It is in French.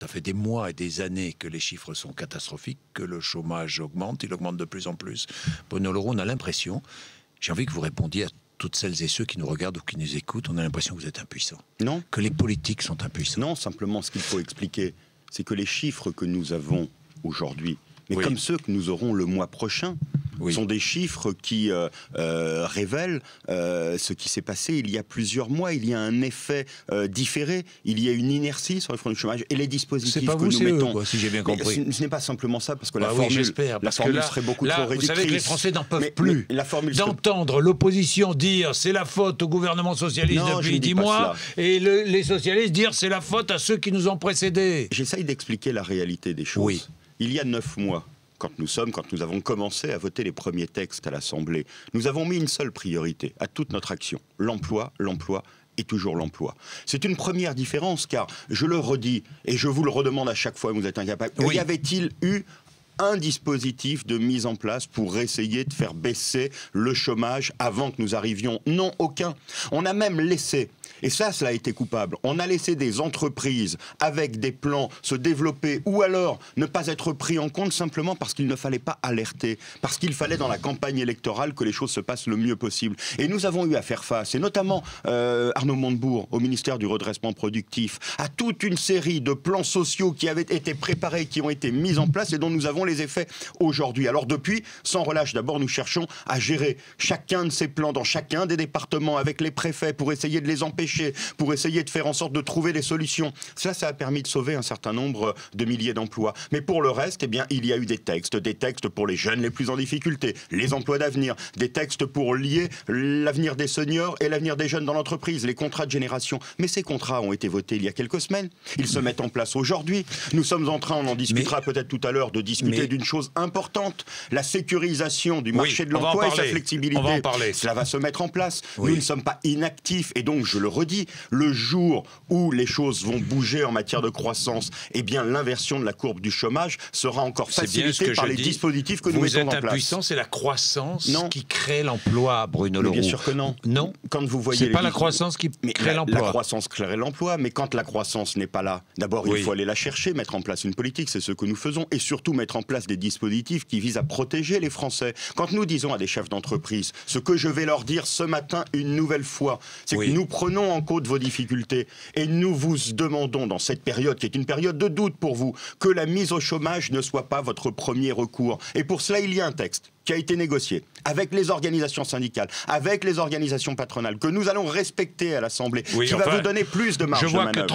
Ça fait des mois et des années que les chiffres sont catastrophiques, que le chômage augmente, il augmente de plus en plus. Bruno Le Roux, on a l'impression, j'ai envie que vous répondiez à toutes celles et ceux qui nous regardent ou qui nous écoutent, on a l'impression que vous êtes impuissants. Non. Que les politiques sont impuissants. Non, simplement ce qu'il faut expliquer, c'est que les chiffres que nous avons aujourd'hui, mais comme ceux que nous aurons le mois prochain, sont des chiffres qui révèlent ce qui s'est passé il y a plusieurs mois. Il y a un effet différé, il y a une inertie sur le front du chômage et les dispositifs que nous mettons. Quoi, si j'ai bien compris. Ce n'est pas simplement ça, parce que la formule serait beaucoup trop réductrice. Vous savez que les Français n'en peuvent plus d'entendre l'opposition dire c'est la faute au gouvernement socialiste depuis 10 mois et les socialistes dire c'est la faute à ceux qui nous ont précédés. J'essaye d'expliquer la réalité des choses. Oui. Il y a 9 mois, quand nous avons commencé à voter les premiers textes à l'Assemblée, nous avons mis une seule priorité à toute notre action. L'emploi, l'emploi et toujours l'emploi. C'est une première différence, car je le redis, et je vous le redemande à chaque fois, vous êtes incapable. Y avait-il eu un dispositif de mise en place pour essayer de faire baisser le chômage avant que nous arrivions? Non, aucun. On a même laissé, et cela a été coupable, on a laissé des entreprises avec des plans se développer ou alors ne pas être pris en compte simplement parce qu'il ne fallait pas alerter, parce qu'il fallait dans la campagne électorale que les choses se passent le mieux possible. Et nous avons eu à faire face, et notamment Arnaud Montebourg au ministère du redressement productif, à toute une série de plans sociaux qui avaient été préparés, qui ont été mis en place et dont nous avons les effets aujourd'hui. Alors depuis, sans relâche, d'abord nous cherchons à gérer chacun de ces plans dans chacun des départements avec les préfets pour essayer de les empêcher, pour essayer de faire en sorte de trouver des solutions. Ça a permis de sauver un certain nombre de milliers d'emplois. Mais pour le reste, eh bien, il y a eu des textes pour les jeunes les plus en difficulté, les emplois d'avenir, des textes pour lier l'avenir des seniors et l'avenir des jeunes dans l'entreprise, les contrats de génération. Mais ces contrats ont été votés il y a quelques semaines. Ils se mettent en place aujourd'hui. Nous sommes en train, on en discutera peut-être tout à l'heure, de discuter d'une chose importante, la sécurisation du marché de l'emploi et sa flexibilité. On va en parler. Cela va se mettre en place. Nous ne sommes pas inactifs et donc, je le redis, le jour où les choses vont bouger en matière de croissance, eh bien l'inversion de la courbe du chômage sera encore facilitée par les dispositifs que nous mettons en place. Vous êtes impuissant, c'est la croissance qui crée l'emploi, Bruno Le Roux. Bien sûr que non. Non. Quand vous voyez c'est pas la croissance qui crée l'emploi. La croissance crée l'emploi, mais quand la croissance n'est pas là, d'abord il faut aller la chercher, mettre en place une politique, c'est ce que nous faisons, et surtout mettre en place des dispositifs qui visent à protéger les Français. Quand nous disons à des chefs d'entreprise, ce que je vais leur dire ce matin une nouvelle fois, c'est que nous prenons en compte vos difficultés et nous vous demandons dans cette période, qui est une période de doute pour vous, que la mise au chômage ne soit pas votre premier recours. Et pour cela, il y a un texte qui a été négocié avec les organisations syndicales, avec les organisations patronales, que nous allons respecter à l'Assemblée, qui va vous donner plus de marge de manœuvre.